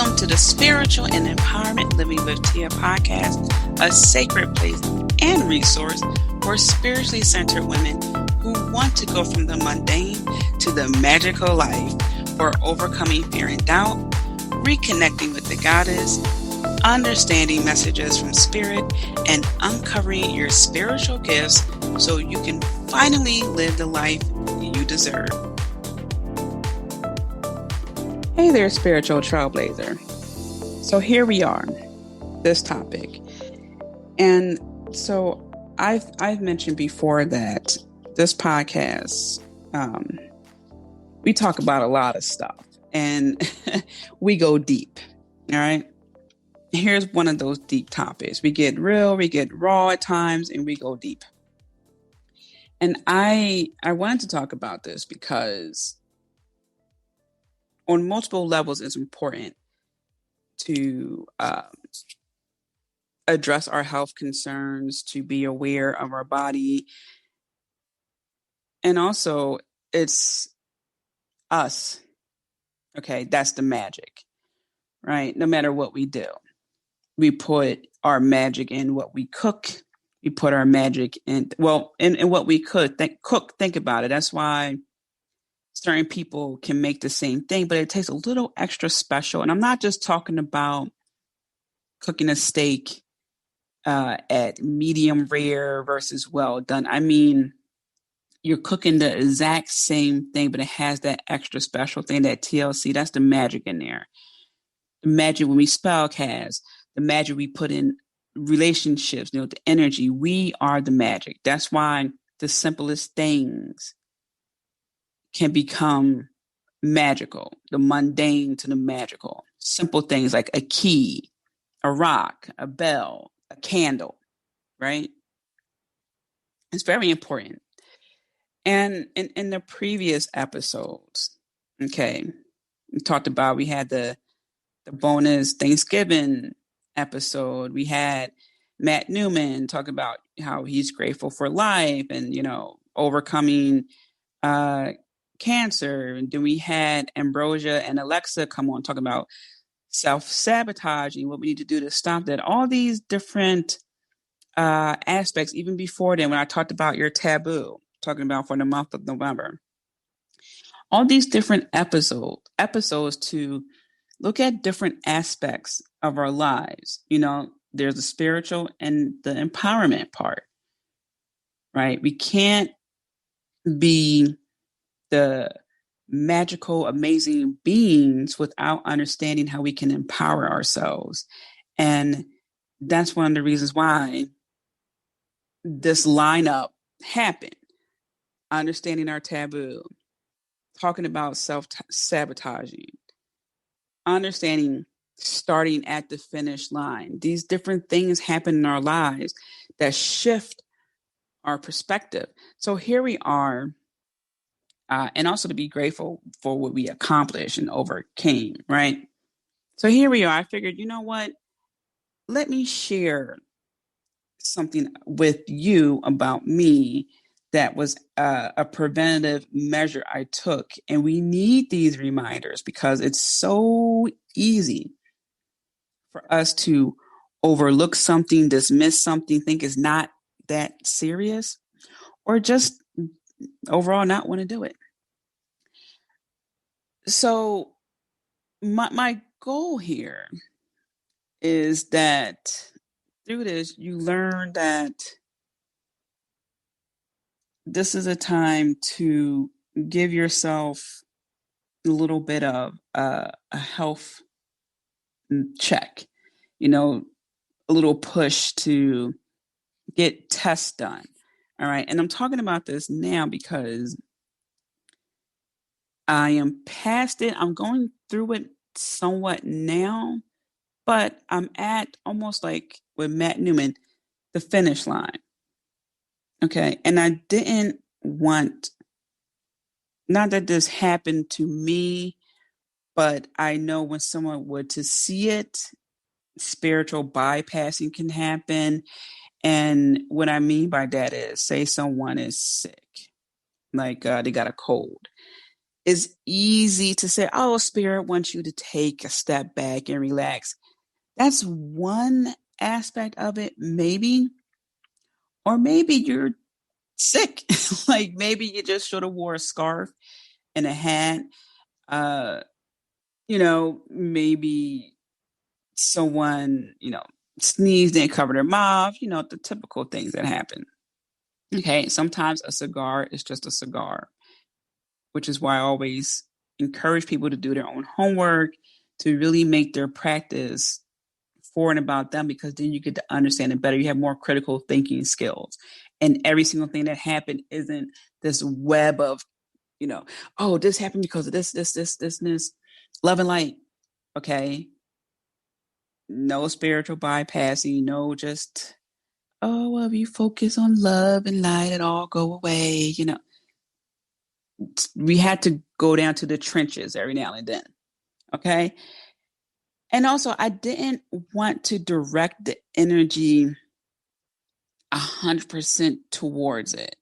Welcome to the Spiritual and Empowerment Living with Tia podcast, a sacred place and resource for spiritually centered women who want to go from the mundane to the magical life, for overcoming fear and doubt, reconnecting with the goddess, understanding messages from spirit, and uncovering your spiritual gifts so you can finally live the life you deserve. Hey there, Spiritual Trailblazer. So here we are, this topic. And so I've mentioned before that this podcast, we talk about a lot of stuff and we go deep. All right. Here's one of those deep topics. We get real, we get raw at times, and we go deep. And I wanted to talk about this because on multiple levels, it's important to address our health concerns, to be aware of our body. And also, it's us. Okay, that's the magic, right? No matter what we do, we put our magic in what we cook. We put our magic in what we cook. Think about it. That's why certain people can make the same thing, but it tastes a little extra special. And I'm not just talking about cooking a steak at medium rare versus well done. I mean, you're cooking the exact same thing, but it has that extra special thing, that TLC. That's the magic in there. The magic when we spellcast, the magic we put in relationships, the energy. We are the magic. That's why the simplest things can become magical, the mundane to the magical. Simple things like a key, a rock, a bell, a candle, right? It's very important. And in the previous episodes, okay, we talked about, we had the bonus Thanksgiving episode. We had Matt Newman talk about how he's grateful for life and, overcoming cancer. And then we had Ambrosia and Alexa come on talking about self-sabotaging, what we need to do to stop that. All these different aspects, even before then, when I talked about your taboo, talking about for the month of November. All these different episodes to look at different aspects of our lives. There's the spiritual and the empowerment part, right? We can't be the magical, amazing beings without understanding how we can empower ourselves. And that's one of the reasons why this lineup happened. Understanding our taboo, talking about self-sabotaging, understanding starting at the finish line. These different things happen in our lives that shift our perspective. So here we are. And also to be grateful for what we accomplished and overcame, right? So here we are. I figured, you know what? Let me share something with you about me that was a preventative measure I took. And we need these reminders because it's so easy for us to overlook something, dismiss something, think it's not that serious, or just overall not want to do it. So my goal here is that through this, you learn that this is a time to give yourself a little bit of a health check, a little push to get tests done. All right. And I'm talking about this now because I am past it. I'm going through it somewhat now, but I'm at almost like with Matt Newman, the finish line. Okay. And I didn't want, not that this happened to me, but I know when someone were to see it, spiritual bypassing can happen. And what I mean by that is, say someone is sick, like they got a cold. it's easy to say, oh, spirit wants you to take a step back and relax. That's one aspect of it, maybe. Or maybe you're sick. Like maybe you just should have wore a scarf and a hat. Uh, maybe someone, sneezed and covered their mouth, the typical things that happen. Okay. Sometimes a cigar is just a cigar, which is why I always encourage people to do their own homework, to really make their practice for and about them, because then you get to understand it better. You have more critical thinking skills. And every single thing that happened isn't this web of, oh, this happened because of this. Love and light. Okay. No spiritual bypassing, no just, oh, well, if you focus on love and light, it all go away. We had to go down to the trenches every now and then. Okay. And also, I didn't want to direct the energy 100% towards it.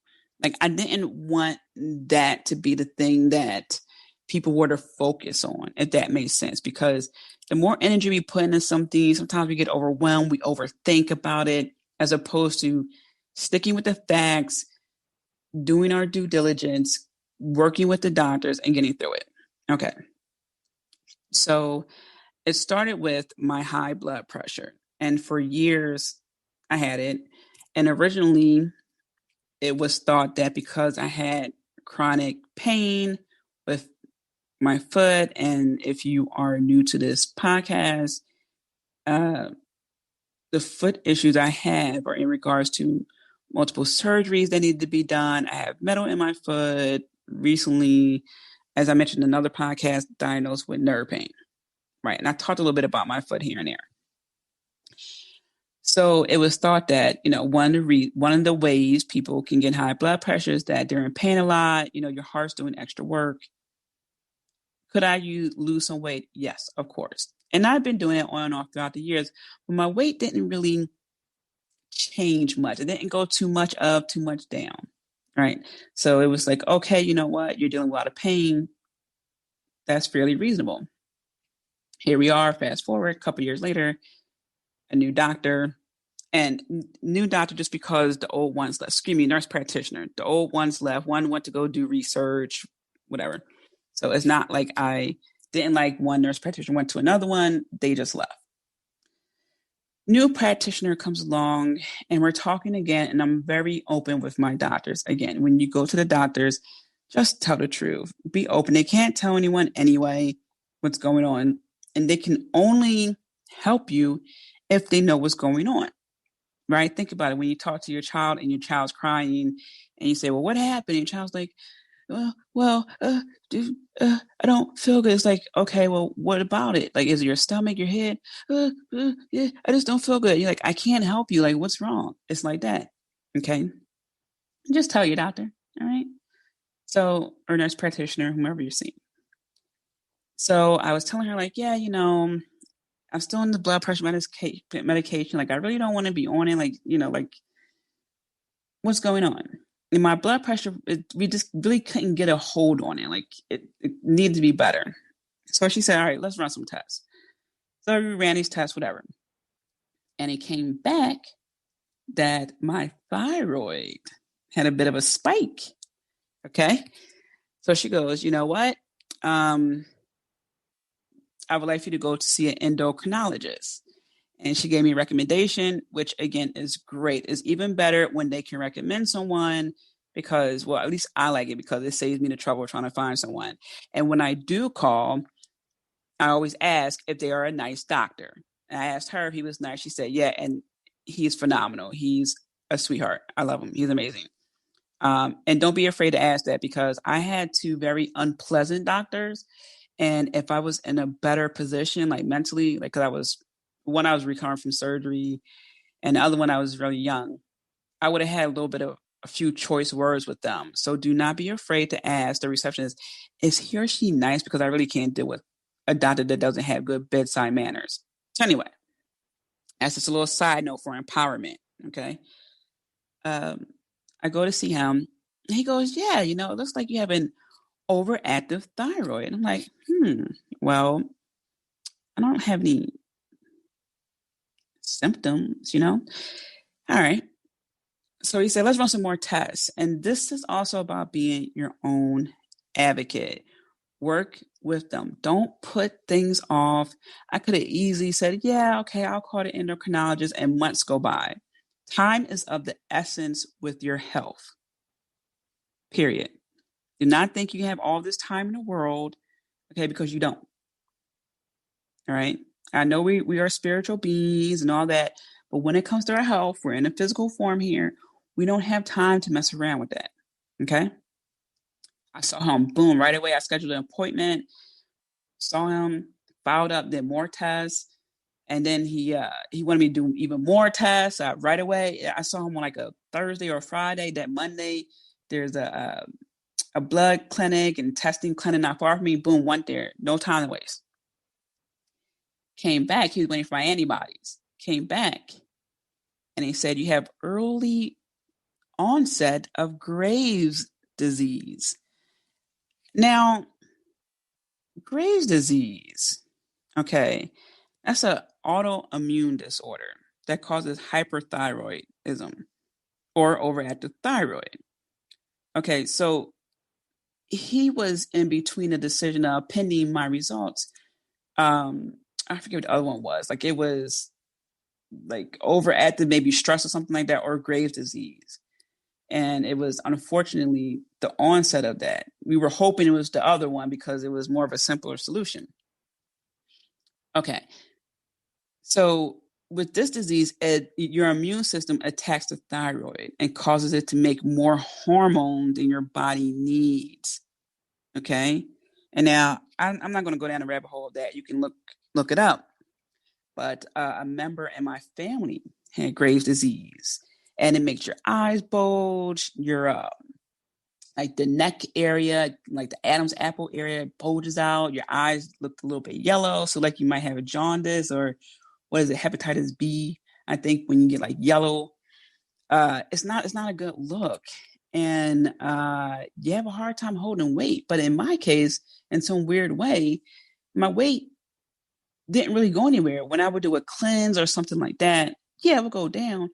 Like, I didn't want that to be the thing that people were to focus on, if that makes sense. Because the more energy we put into something, sometimes we get overwhelmed, we overthink about it, as opposed to sticking with the facts, doing our due diligence, working with the doctors, and getting through it. Okay. So it started with my high blood pressure. And for years, I had it. And originally, it was thought that because I had chronic pain with my foot, and if you are new to this podcast, uh, the foot issues I have are in regards to multiple surgeries that need to be done. I have metal in my foot. Recently, as I mentioned in another podcast, diagnosed with nerve pain. Right. And I talked a little bit about my foot here and there. So it was thought that, one of the ways people can get high blood pressure is that they're in pain a lot, your heart's doing extra work. Could I lose some weight? Yes, of course. And I've been doing it on and off throughout the years, but my weight didn't really change much. It didn't go too much up, too much down. Right. So it was like, okay, you know what? You're dealing with a lot of pain. That's fairly reasonable. Here we are, fast forward a couple years later, a new doctor, and new doctor just because the old ones left. Excuse me, nurse practitioner. The old ones left. One went to go do research, whatever. So it's not like I didn't like one nurse practitioner, went to another one. They just left. New practitioner comes along and we're talking again. And I'm very open with my doctors. Again, when you go to the doctors, just tell the truth. Be open. They can't tell anyone anyway what's going on. And they can only help you if they know what's going on. Right? Think about it. When you talk to your child and your child's crying and you say, well, what happened? And your child's like, I don't feel good. It's like, okay, well, what about it? Like, is it your stomach, your head? Yeah, I just don't feel good. You're like, I can't help you. Like, what's wrong? It's like that. Okay. Just tell your doctor. All right. So, or nurse practitioner, whomever you're seeing. So I was telling her, like, yeah, I'm still on the blood pressure medication. Like, I really don't want to be on it. Like, like, what's going on? And my blood pressure, we just really couldn't get a hold on it. Like, it needed to be better. So she said, all right, let's run some tests. So we ran these tests, whatever. And it came back that my thyroid had a bit of a spike. Okay. So she goes, you know what? I would like for you to go to see an endocrinologist. And she gave me a recommendation, which again is great. It's even better when they can recommend someone because, well, at least I like it because it saves me the trouble of trying to find someone. And when I do call, I always ask if they are a nice doctor. And I asked her if he was nice. She said, yeah, and he's phenomenal. He's a sweetheart. I love him. He's amazing. And don't be afraid to ask that because I had two very unpleasant doctors. And if I was in a better position, like mentally, like, because I was recovering from surgery and the other one, I was really young, I would have had a little bit of a few choice words with them. So do not be afraid to ask the receptionist, is he or she nice? Because I really can't deal with a doctor that doesn't have good bedside manners. So anyway, that's just a little side note for empowerment. Okay. I go to see him. He goes, yeah, it looks like you have an overactive thyroid. I'm like, well, I don't have any symptoms, All right. So he said, let's run some more tests. And this is also about being your own advocate. Work with them. Don't put things off. I could have easily said, yeah, okay, I'll call the endocrinologist, and months go by. Time is of the essence with your health, period. Do not think you have all this time in the world, okay, because you don't. All right. I know we are spiritual beings and all that, but when it comes to our health, we're in a physical form here. We don't have time to mess around with that. Okay. I saw him, boom, right away. I scheduled an appointment, saw him, followed up, did more tests. And then he wanted me to do even more tests right away. I saw him on like a Thursday or Friday. That Monday, there's a blood clinic and testing clinic not far from me. Boom, went there. No time to waste. Came back. He was waiting for my antibodies. Came back. And he said, you have early onset of Graves' disease. Now, Graves' disease, okay, that's an autoimmune disorder that causes hyperthyroidism or overactive thyroid. Okay, so he was in between a decision of pending my results. I forget what the other one was. Like it was like overactive, maybe stress or something like that, or Graves' disease. And it was unfortunately the onset of that. We were hoping it was the other one because it was more of a simpler solution. Okay. So with this disease, your immune system attacks the thyroid and causes it to make more hormone than your body needs. Okay. And now I'm not going to go down the rabbit hole of that. You can look it up. But a member in my family had Graves' disease, and it makes your eyes bulge, your like the neck area, like the Adam's apple area bulges out. Your eyes look a little bit yellow, so like you might have a jaundice or what is it, hepatitis B? I think when you get like yellow, it's not a good look, and you have a hard time holding weight. But in my case, in some weird way, my weight didn't really go anywhere. When I would do a cleanse or something like that, yeah, it would go down,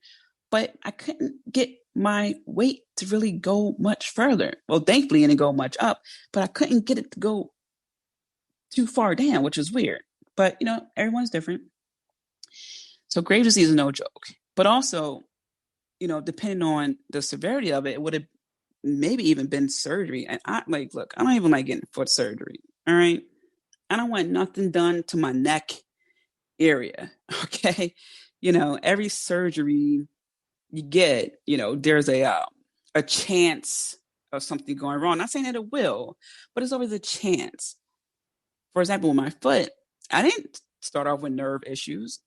but I couldn't get my weight to really go much further. Well, thankfully, it didn't go much up, but I couldn't get it to go too far down, which is weird. But, everyone's different. So Graves' disease is no joke. But also, depending on the severity of it, it would have maybe even been surgery. And I don't even like getting foot surgery. All right. I don't want nothing done to my neck area. Okay. Every surgery you get, there's a chance of something going wrong. Not saying that it will, but it's always a chance. For example, with my foot, I didn't start off with nerve issues.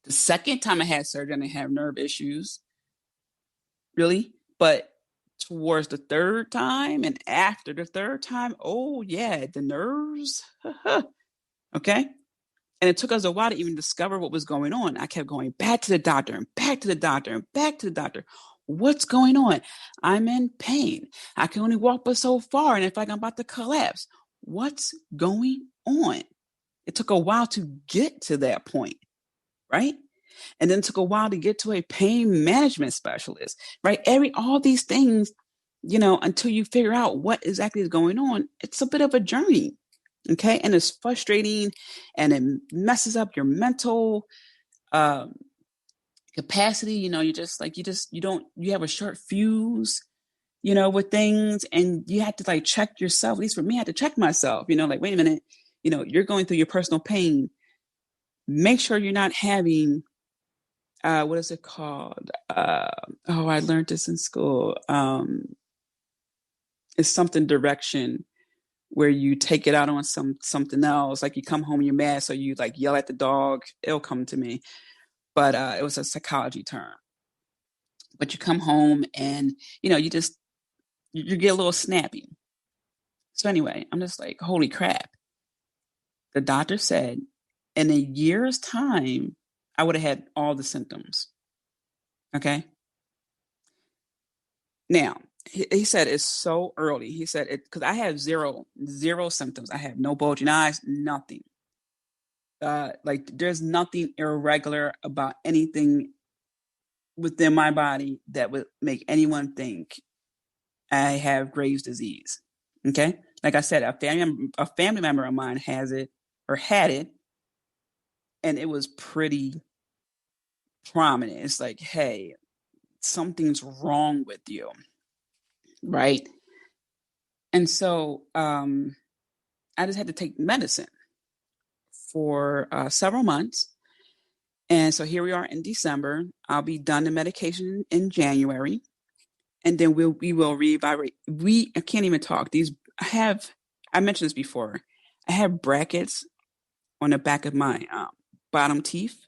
The second time I had surgery, I didn't have nerve issues, really. But towards the third time and after the third time, oh yeah, the nerves. Okay. And it took us a while to even discover what was going on. I kept going back to the doctor and back to the doctor and back to the doctor. What's going on? I'm in pain. I can only walk but so far. And it's like I'm about to collapse. What's going on? It took a while to get to that point, right? And then it took a while to get to a pain management specialist, right? All these things, until you figure out what exactly is going on, it's a bit of a journey. Okay. And it's frustrating and it messes up your mental capacity. You have a short fuse, with things, and you have to like check yourself. At least for me, I had to check myself, like, wait a minute, you're going through your personal pain. Make sure you're not having, what is it called? I learned this in school. It's something direction where you take it out on something else. Like you come home, you're mad, so you like yell at the dog. It'll come to me. But it was a psychology term. But you come home and, you get a little snappy. So anyway, I'm just like, holy crap. The doctor said in a year's time, I would have had all the symptoms. Okay. Now, he said it's so early. He said it because I have zero symptoms. I have no bulging eyes, nothing. Like there's nothing irregular about anything within my body that would make anyone think I have Graves' disease. Okay, like I said, a family member of mine has it or had it, and it was pretty prominent. It's like, hey, something's wrong with you, right? And so I just had to take medicine for several months. And so here we are in December. I'll be done the medication in January, and then we will reevaluate. I can't even talk. I mentioned this before. I have brackets on the back of my bottom teeth,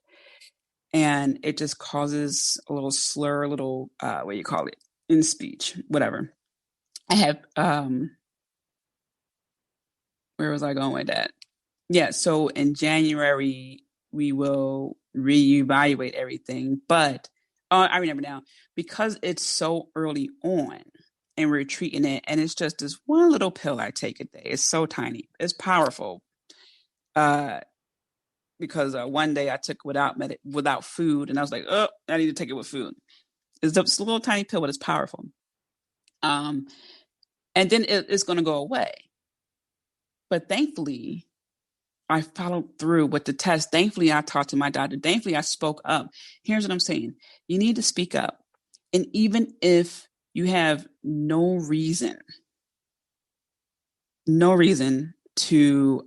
and it just causes a little slur, a little what do you call it in speech, whatever. I have where was I going with that? Yeah, so in January we will reevaluate everything, but I remember now because it's so early on and we're treating it, and it's just this one little pill I take a day. It's so tiny, it's powerful. Uh, because one day I took without food, and I was like, oh, I need to take it with food. It's just a little tiny pill, but it's powerful. Um, and then it's going to go away. But thankfully, I followed through with the test. Thankfully, I talked to my doctor. Thankfully, I spoke up. Here's what I'm saying. You need to speak up. And even if you have no reason to,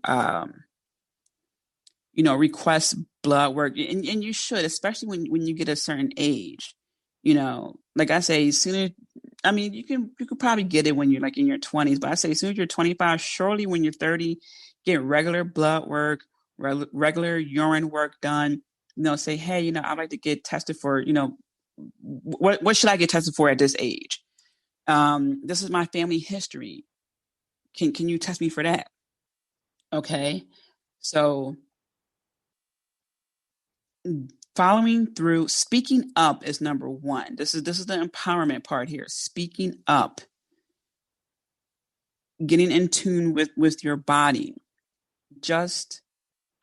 request blood work, and you should, especially when you get a certain age, like I say, sooner, I mean, you could probably get it when you're like in your 20s, but I say as soon as you're 25, surely when you're 30, get regular blood work, regular urine work done. Say, hey, I'd like to get tested for, what should I get tested for at this age? This is my family history. Can you test me for that? Okay. So following through, speaking up is number one. This is the empowerment part here. Speaking up, getting in tune with your body, just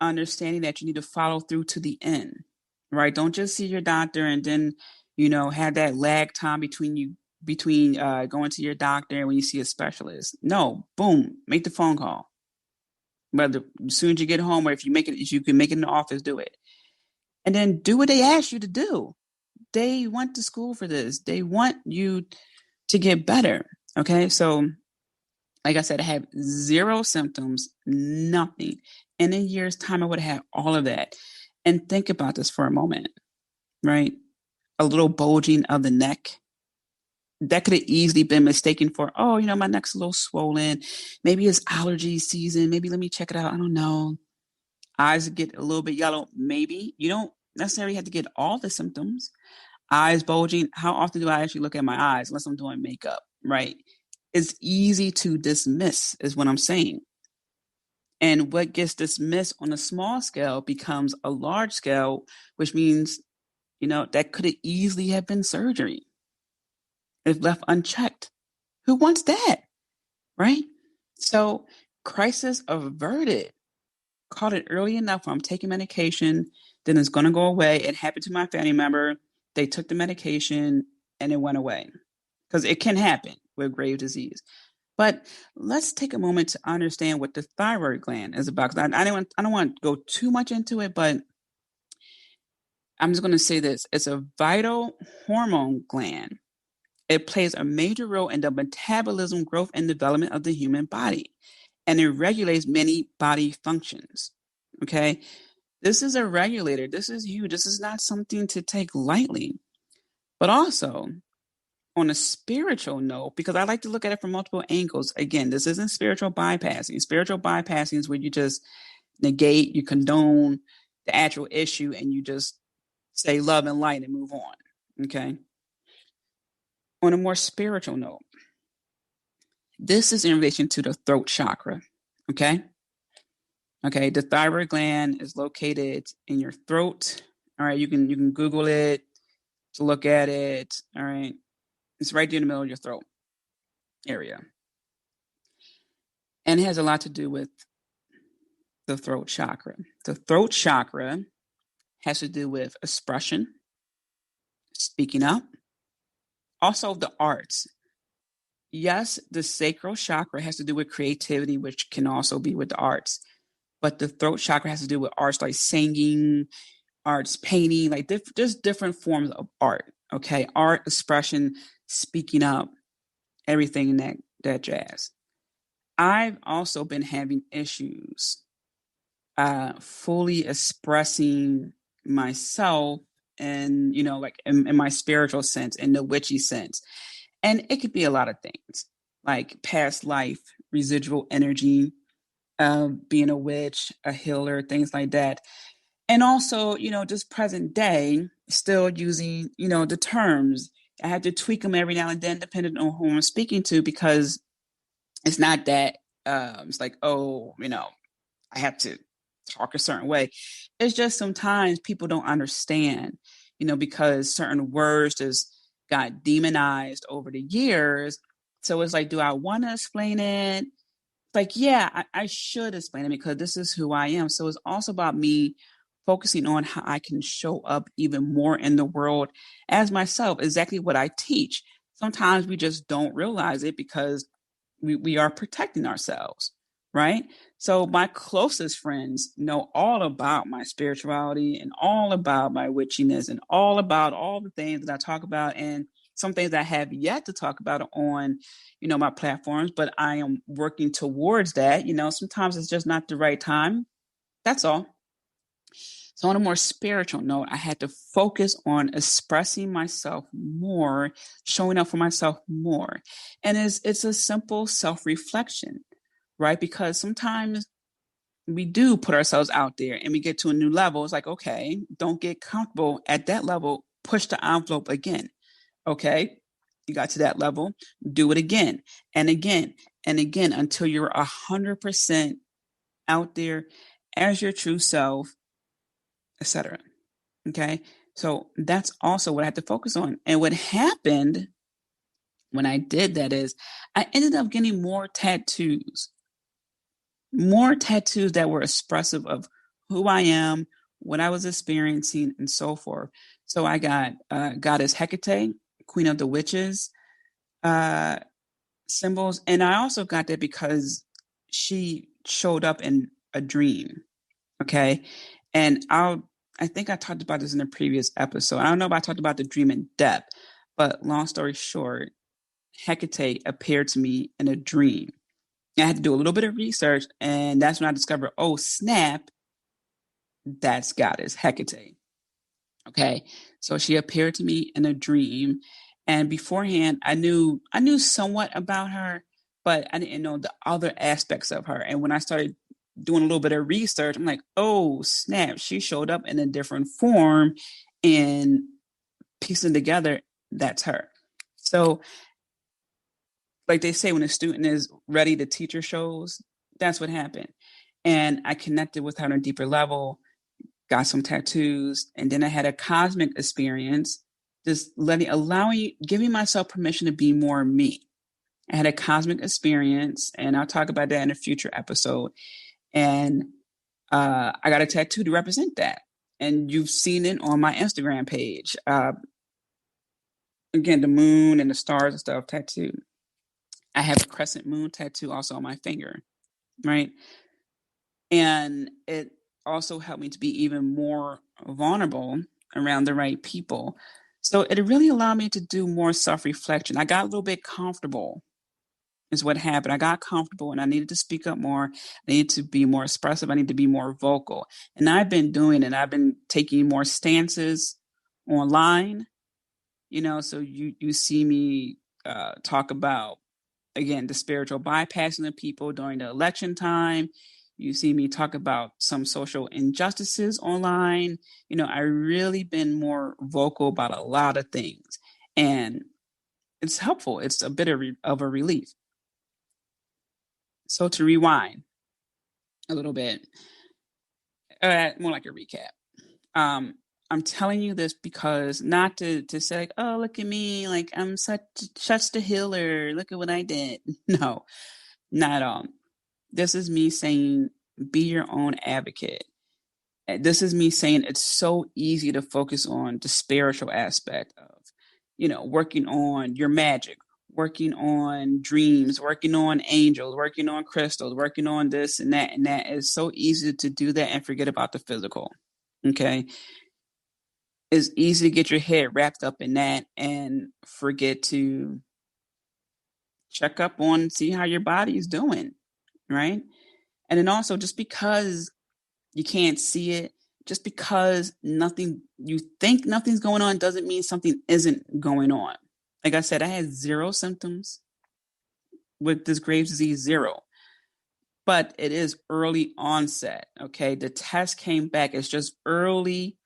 understanding that you need to follow through to the end, right? Don't just see your doctor and then have that lag time between going to your doctor and when you see a specialist. No, boom, make the phone call. Whether as soon as you get home or if you can make it in the office, do it. And then do what they ask you to do. They went to school for this. They want you to get better. Okay. So, like I said, I have zero symptoms, nothing. In a year's time, I would have had all of that. And think about this for a moment, right? A little bulging of the neck. That could have easily been mistaken for, oh, my neck's a little swollen. Maybe it's allergy season. Maybe let me check it out. I don't know. Eyes get a little bit yellow. Maybe you don't necessarily have to get all the symptoms. Eyes bulging. How often do I actually look at my eyes unless I'm doing makeup, right? It's easy to dismiss, is what I'm saying. And what gets dismissed on a small scale becomes a large scale, which means, that could have easily have been surgery if left unchecked. Who wants that, right? So, crisis averted. Caught it early enough where I'm taking medication, then it's going to go away. It happened to my family member. They took the medication and it went away because it can happen with Graves' disease. But let's take a moment to understand what the thyroid gland is about. I don't want to go too much into it, but I'm just going to say this. It's a vital hormone gland. It plays a major role in the metabolism, growth, and development of the human body, and it regulates many body functions. Okay. This is a regulator. This is huge. This is not something to take lightly. But also, on a spiritual note, because I like to look at it from multiple angles. Again, this isn't spiritual bypassing. Spiritual bypassing is where you just negate, you condone the actual issue, and you just say love and light and move on. Okay. On a more spiritual note, this is in relation to the throat chakra. Okay. Okay. The thyroid gland is located in your throat. All right. You can Google it to look at it. All right. It's right there in the middle of your throat. area. And it has a lot to do with the throat chakra. The throat chakra has to do with expression, speaking up, also the arts. Yes, the sacral chakra has to do with creativity, which can also be with the arts. But the throat chakra has to do with arts like singing, arts, painting, like just different forms of art. Okay, art, expression, speaking up, everything in that jazz. I've also been having issues fully expressing myself and like in my spiritual sense, in the witchy sense. And it could be a lot of things like past life, residual energy, being a witch, a healer, things like that. And also, just present day, still using, the terms. I have to tweak them every now and then, depending on who I'm speaking to, because it's not that it's like, oh, I have to talk a certain way. It's just sometimes people don't understand, because certain words just got demonized over the years. So it's like, do I want to explain it? Like, yeah, I should explain it because this is who I am. So it's also about me focusing on how I can show up even more in the world as myself, exactly what I teach. Sometimes we just don't realize it because we are protecting ourselves, right? So my closest friends know all about my spirituality and all about my witchiness and all about all the things that I talk about, and some things I have yet to talk about on, my platforms, but I am working towards that. Sometimes it's just not the right time. That's all. So on a more spiritual note, I had to focus on expressing myself more, showing up for myself more. And it's a simple self-reflection, right? Because sometimes we do put ourselves out there and we get to a new level. It's like, okay, don't get comfortable at that level. Push the envelope again. Okay. You got to that level, do it again and again and again until you're 100% out there as your true self, etc. Okay. So that's also what I had to focus on. And what happened when I did that is I ended up getting more tattoos that were expressive of who I am, what I was experiencing, and so forth. So I got Goddess Hecate, Queen of the Witches uh, symbols. And I also got that because she showed up in a dream. Okay. And I think I talked about this in a previous episode. I don't know if I talked about the dream in depth, but long story short, Hecate appeared to me in a dream. I had to do a little bit of research, and that's when I discovered, oh, snap, that's Goddess Hecate. Okay. So she appeared to me in a dream. And beforehand, I knew somewhat about her, but I didn't know the other aspects of her. And when I started doing a little bit of research, I'm like, oh, snap, she showed up in a different form, and piecing together, that's her. So, like they say, when a student is ready, the teacher shows. That's what happened. And I connected with her on a deeper level, got some tattoos, and then I had a cosmic experience, just giving myself permission to be more me. I had a cosmic experience, and I'll talk about that in a future episode. And I got a tattoo to represent that. And you've seen it on my Instagram page. Again, the moon and the stars and stuff tattooed. I have a crescent moon tattoo also on my finger, right? And it also helped me to be even more vulnerable around the right people. So it really allowed me to do more self-reflection. I got a little bit comfortable, is what happened. I got comfortable and I needed to speak up more. I needed to be more expressive. I need to be more vocal. And I've been doing it. I've been taking more stances online, so you see me talk about, again, the spiritual bypassing of people during the election time. You see me talk about some social injustices online. I really been more vocal about a lot of things, and it's helpful. It's a bit of a relief. So to rewind a little bit, more like a recap. I'm telling you this because not to say like, oh, look at me, like I'm such the healer. Look at what I did. No, not at all. This is me saying be your own advocate. This is me saying it's so easy to focus on the spiritual aspect of, working on your magic, working on dreams, working on angels, working on crystals, working on this and that. And that is so easy to do that and forget about the physical. Okay. It's easy to get your head wrapped up in that and forget to check up on, see how your body is doing. Right. And then also, just because you can't see it, just because you think nothing's going on doesn't mean something isn't going on. Like I said, I had 0 symptoms with this Graves' disease, 0. But it is early onset. Okay. The test came back. It's just early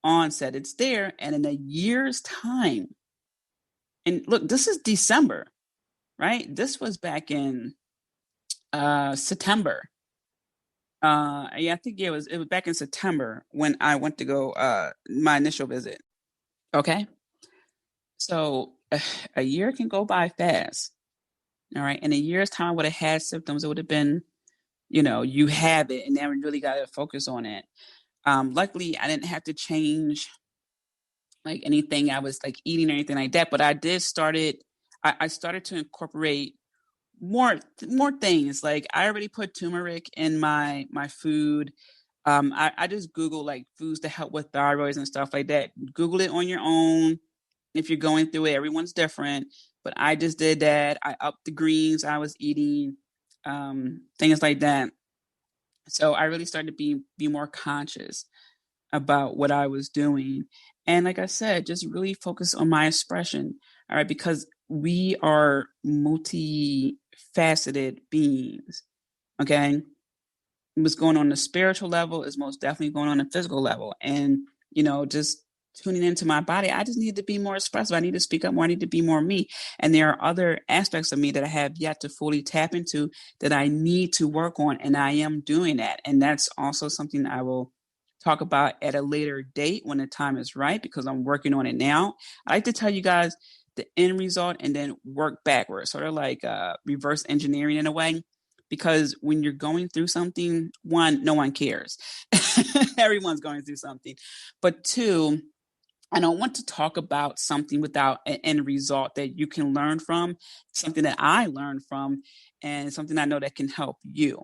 onset. It's there. And in a year's time, and look, this is December, right? This was back in September. Yeah, I think it was back in September when I went to go my initial visit. Okay. So a year can go by fast. All right. In a year's time, I would have had symptoms. It would have been, you have it and then we really got to focus on it. Luckily, I didn't have to change like anything I was like eating or anything like that. But I started to incorporate more things. Like I already put turmeric in my food. I just Google like foods to help with thyroids and stuff like that. Google it on your own if you're going through it. Everyone's different, but I just did that. I upped the greens I was eating, things like that. So I really started to be more conscious about what I was doing. And like I said, just really focus on my expression. All right, because we are multifaceted beings. Okay. What's going on the spiritual level is most definitely going on the physical level. And, just tuning into my body, I just need to be more expressive. I need to speak up more. I need to be more me. And there are other aspects of me that I have yet to fully tap into that I need to work on. And I am doing that. And that's also something I will talk about at a later date when the time is right, because I'm working on it now. I like to tell you guys the end result and then work backwards, sort of like reverse engineering in a way. Because when you're going through something, one, no one cares. Everyone's going through something. But two, I don't want to talk about something without an end result that you can learn from, something that I learned from, and something I know that can help you.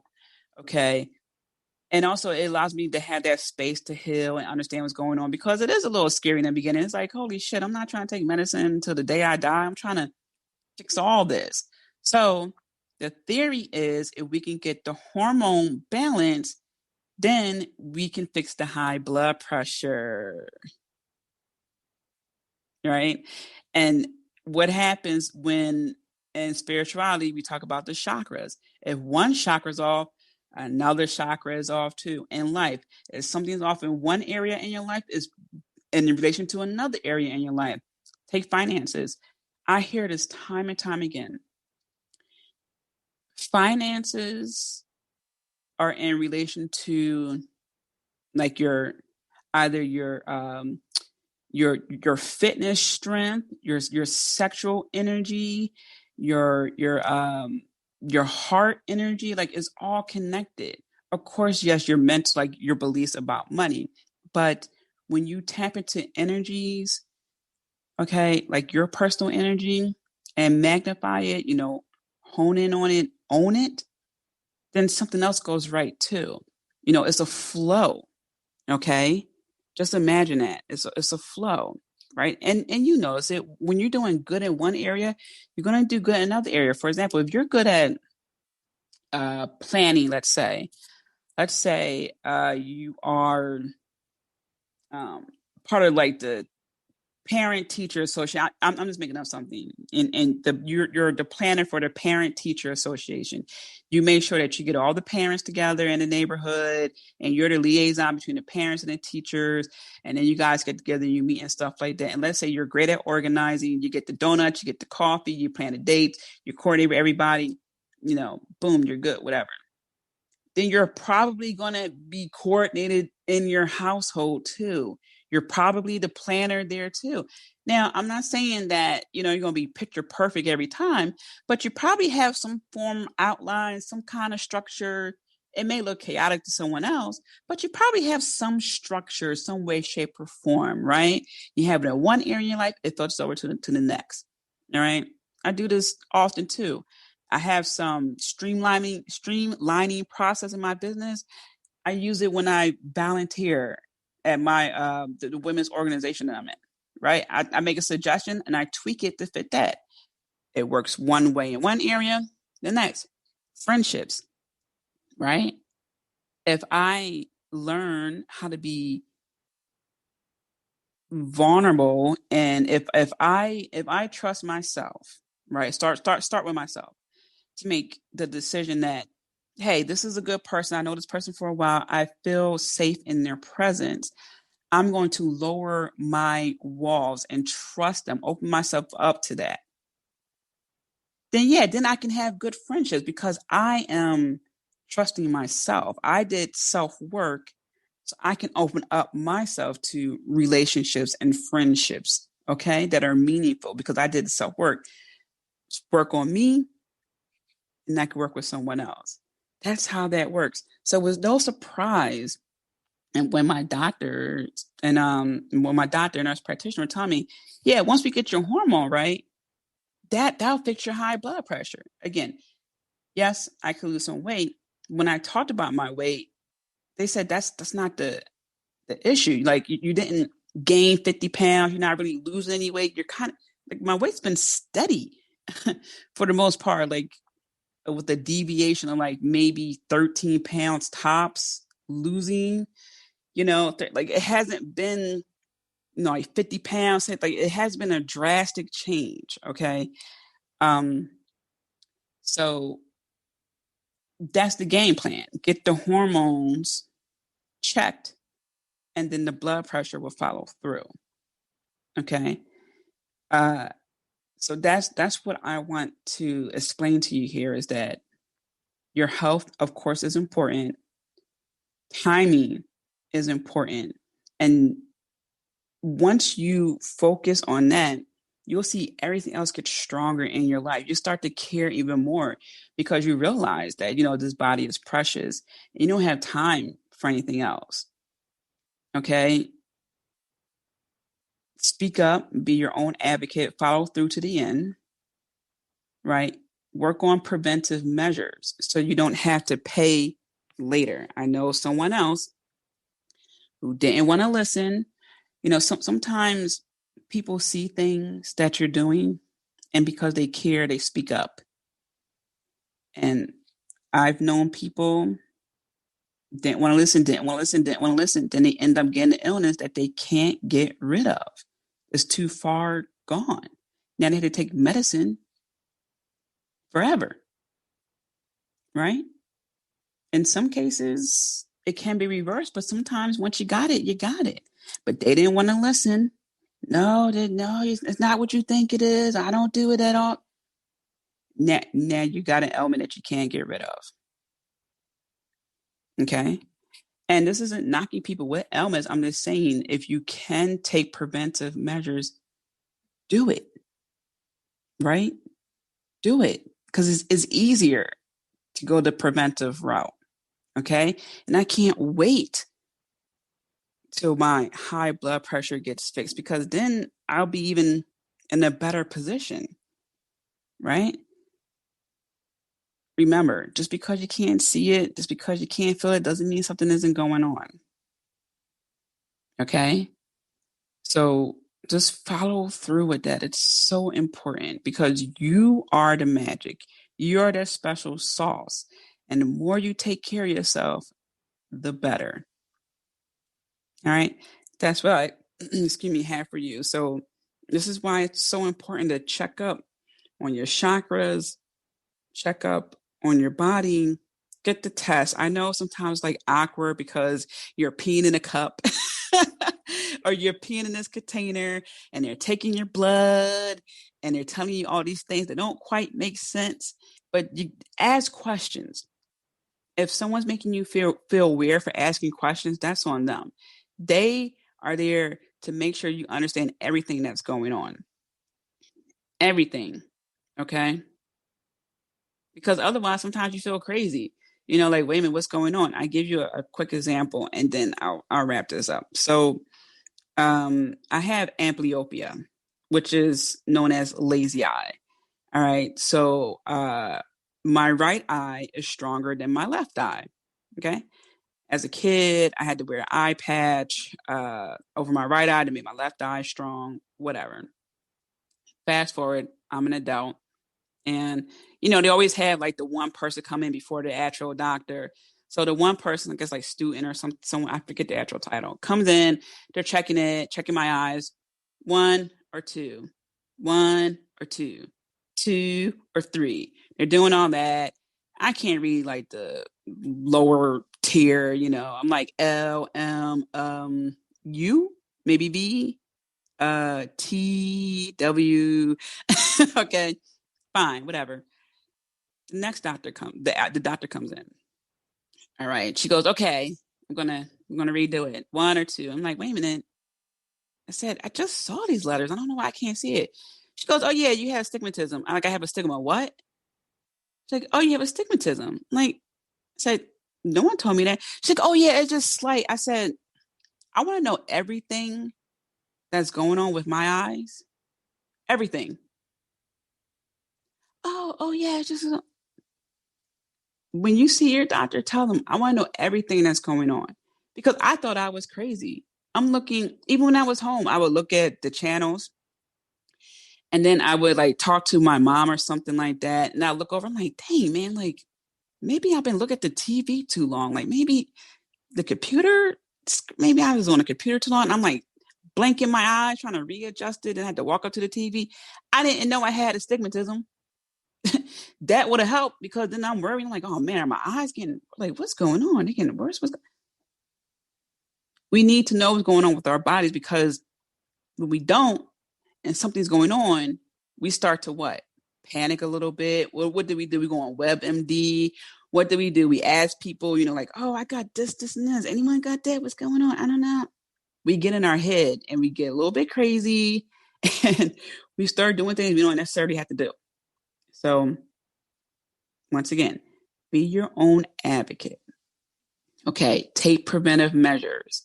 Okay. And also, it allows me to have that space to heal and understand what's going on, because it is a little scary in the beginning. It's like, holy shit, I'm not trying to take medicine until the day I die. I'm trying to fix all this. So the theory is if we can get the hormone balance, then we can fix the high blood pressure. Right? And what happens when in spirituality we talk about the chakras? If one chakra's off, another chakra is off too. In life, if something's off in one area in your life, is in relation to another area in your life. Take finances. I hear this time and time again. Finances are in relation to like either your fitness strength, your sexual energy, your heart energy, like it's all connected. Of course, yes, your mental, like your beliefs about money, but when you tap into energies, okay, like your personal energy and magnify it, hone in on it, own it, then something else goes right too. It's a flow. Okay. Just imagine that. It's a flow, right? And you notice it when you're doing good in one area, you're going to do good in another area. For example, if you're good at planning, let's say you are part of like the parent teacher association. I'm just making up something. You're the planner for the parent teacher association. You make sure that you get all the parents together in the neighborhood, and you're the liaison between the parents and the teachers. And then you guys get together, and you meet and stuff like that. And let's say you're great at organizing. You get the donuts, you get the coffee, you plan a date, you coordinate with everybody. Boom, you're good. Whatever. Then you're probably going to be coordinated in your household too. You're probably the planner there too. Now, I'm not saying that, you're going to be picture perfect every time, but you probably have some form outline, some kind of structure. It may look chaotic to someone else, but you probably have some structure, some way, shape, or form, right? You have it in one area in your life, it filters over to the next. All right. I do this often too. I have some streamlining process in my business. I use it when I volunteer at my the women's organization that I'm in. Right. I make a suggestion and I tweak it to fit that. It works one way in one area, the next. Friendships, right? If I learn how to be vulnerable, and if I trust myself, right? Start with myself to make the decision that, hey, this is a good person. I know this person for a while. I feel safe in their presence. I'm going to lower my walls and trust them, open myself up to that. Then I can have good friendships because I am trusting myself. I did self-work, so I can open up myself to relationships and friendships, okay, that are meaningful because I did the self-work. Work on me, and I can work with someone else. That's how that works. So it was no surprise, and when my doctor and nurse practitioner were telling me, yeah, once we get your hormone right, that'll fix your high blood pressure. Again, yes, I could lose some weight. When I talked about my weight, they said that's not the issue. Like you didn't gain 50 pounds. You're not really losing any weight. You're kind of like, my weight's been steady for the most part, like with a deviation of like maybe 13 pounds tops losing, like it hasn't been, like 50 pounds. Like it has been a drastic change. Okay. Um, so that's the game plan. Get the hormones checked, and then the blood pressure will follow through. Okay. Uh, so that's what I want to explain to you here is that your health, of course, is important. Timing is important. And once you focus on that, you'll see everything else get stronger in your life. You start to care even more because you realize that, this body is precious. And you don't have time for anything else. Okay. Speak up, be your own advocate, follow through to the end, right? Work on preventive measures so you don't have to pay later. I know someone else who didn't want to listen. Sometimes people see things that you're doing, and because they care, they speak up. And I've known people didn't want to listen. Then they end up getting an illness that they can't get rid of. It's too far gone. Now they have to take medicine forever, right? In some cases, it can be reversed, but sometimes once you got it, you got it. But they didn't want to listen. No, it's not what you think it is. I don't do it at all. Now you got an ailment that you can't get rid of. Okay. And this isn't knocking people with ailments. I'm just saying, if you can take preventive measures, do it. Right? Do it. Because it's easier to go the preventive route. Okay. And I can't wait till my high blood pressure gets fixed because then I'll be even in a better position. Right? Remember, just because you can't see it, just because you can't feel it, doesn't mean something isn't going on. Okay? So just follow through with that. It's so important because you are the magic. You are that special sauce. And the more you take care of yourself, the better. All right? That's what I, excuse me, have for you. So this is why it's so important to check up on your chakras, check up on your body, get the test. I know sometimes like awkward because you're peeing in a cup or you're peeing in this container and they're taking your blood and they're telling you all these things that don't quite make sense. But you ask questions. If someone's making you feel weird for asking questions, that's on them. They are there to make sure you understand everything that's going on. Everything. Okay. Because otherwise, sometimes you feel crazy. Like, wait a minute, what's going on? I give you a quick example and then I'll wrap this up. So I have amblyopia, which is known as lazy eye. All right. So my right eye is stronger than my left eye. Okay. As a kid, I had to wear an eye patch over my right eye to make my left eye strong, whatever. Fast forward, I'm an adult. And, they always have like the one person come in before the actual doctor. So the one person, I guess like student or someone, I forget the actual title, comes in, they're checking my eyes, 1 or 2, 1 or 2, 2 or 3. They're doing all that. I can't read like the lower tier, I'm like L, M, U, maybe V, T, W. Okay, fine, whatever. The next doctor the doctor comes in. All right. She goes, okay, I'm gonna redo it. 1 or 2. I'm like, wait a minute. I said, I just saw these letters. I don't know why I can't see it. She goes, oh yeah, you have stigmatism. I'm like, I have a stigma. What? She's like, oh, you have a stigmatism. I'm like, I said, no one told me that. She's like, oh yeah, it's just slight. I said, I want to know everything that's going on with my eyes. Everything. Oh yeah, it's just when you see your doctor, tell them, I want to know everything that's going on. Because I thought I was crazy. I'm looking, even when I was home, I would look at the channels and then I would like talk to my mom or something like that. And I look over, I'm like, dang, man, like maybe I've been looking at the TV too long. Like maybe the computer, maybe I was on a computer too long. And I'm like blinking my eyes, trying to readjust it and I had to walk up to the TV. I didn't know I had astigmatism. That would have helped because then I'm worrying like, oh man, are my eyes getting like, what's going on? They're getting worse. We need to know what's going on with our bodies because when we don't and something's going on, we start to what? Panic a little bit. Well, what do? We go on WebMD. What do? We ask people, like, oh, I got this, and this. Anyone got that? What's going on? I don't know. We get in our head and we get a little bit crazy and we start doing things we don't necessarily have to do. So once again, be your own advocate. Okay, take preventive measures.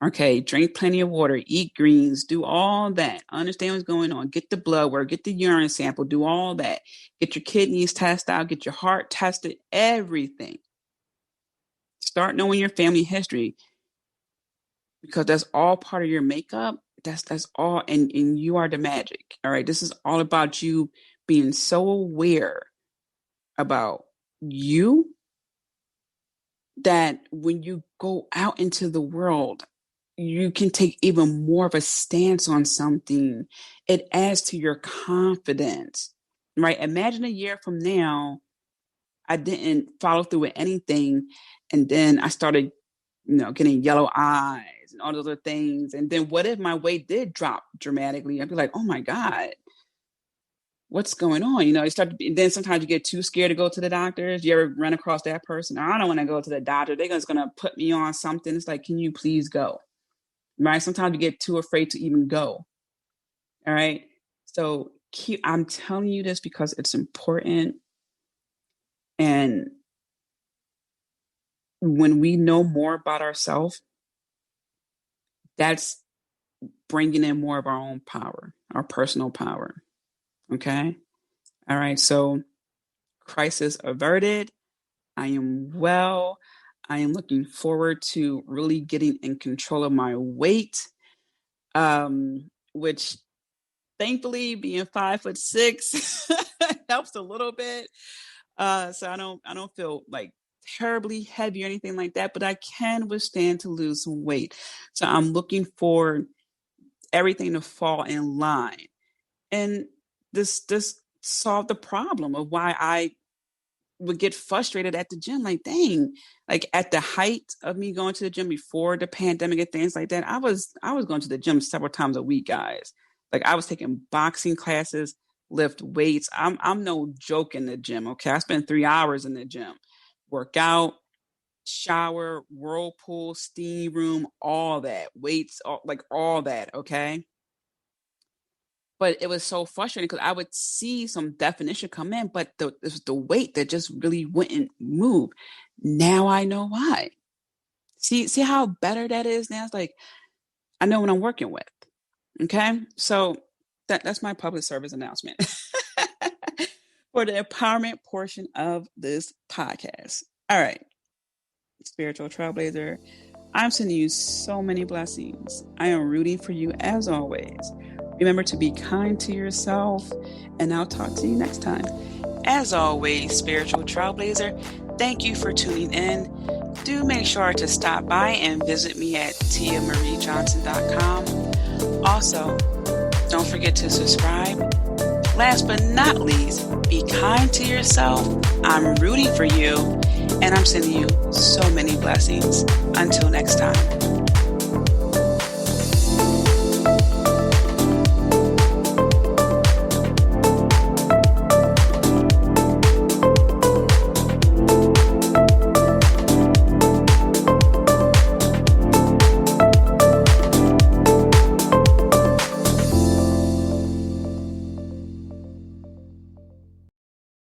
Okay, drink plenty of water, eat greens, do all that. Understand what's going on. Get the blood work, get the urine sample, do all that. Get your kidneys tested out, get your heart tested, everything. Start knowing your family history because that's all part of your makeup. That's all, and you are the magic. All right, this is all about you being so aware about you that when you go out into the world, you can take even more of a stance on something. It adds to your confidence, right? Imagine a year from now, I didn't follow through with anything. And then I started, getting yellow eyes and all those other things. And then what if my weight did drop dramatically? I'd be like, oh my God, what's going on? Then sometimes you get too scared to go to the doctors. You ever run across that person? I don't want to go to the doctor. They're just going to put me on something. It's like, can you please go? Right? Sometimes you get too afraid to even go. All right. So I'm telling you this because it's important. And when we know more about ourselves, that's bringing in more of our own power, our personal power. Okay. All right. So crisis averted. I am well. I am looking forward to really getting in control of my weight, which thankfully being 5'6" helps a little bit. So I don't feel like terribly heavy or anything like that, but I can withstand to lose some weight. So I'm looking for everything to fall in line. And this solved the problem of why I would get frustrated at the gym. Like, dang, like at the height of me going to the gym before the pandemic and things like that, I was going to the gym several times a week, guys. Like I was taking boxing classes, lift weights. I'm no joke in the gym. Okay. I spend 3 hours in the gym, work out, shower, whirlpool, steam room, all that, weights, all that, okay? But it was so frustrating because I would see some definition come in, but it was the weight that just really wouldn't move. Now I know why. See how better that is now? It's like, I know what I'm working with. Okay. So that's my public service announcement for the empowerment portion of this podcast. All right. Spiritual Trailblazer, I'm sending you so many blessings. I am rooting for you as always. Remember to be kind to yourself, and I'll talk to you next time. As always, Spiritual Trailblazer, thank you for tuning in. Do make sure to stop by and visit me at tiamariejohnson.com. Also, don't forget to subscribe. Last but not least, be kind to yourself. I'm rooting for you, and I'm sending you so many blessings. Until next time.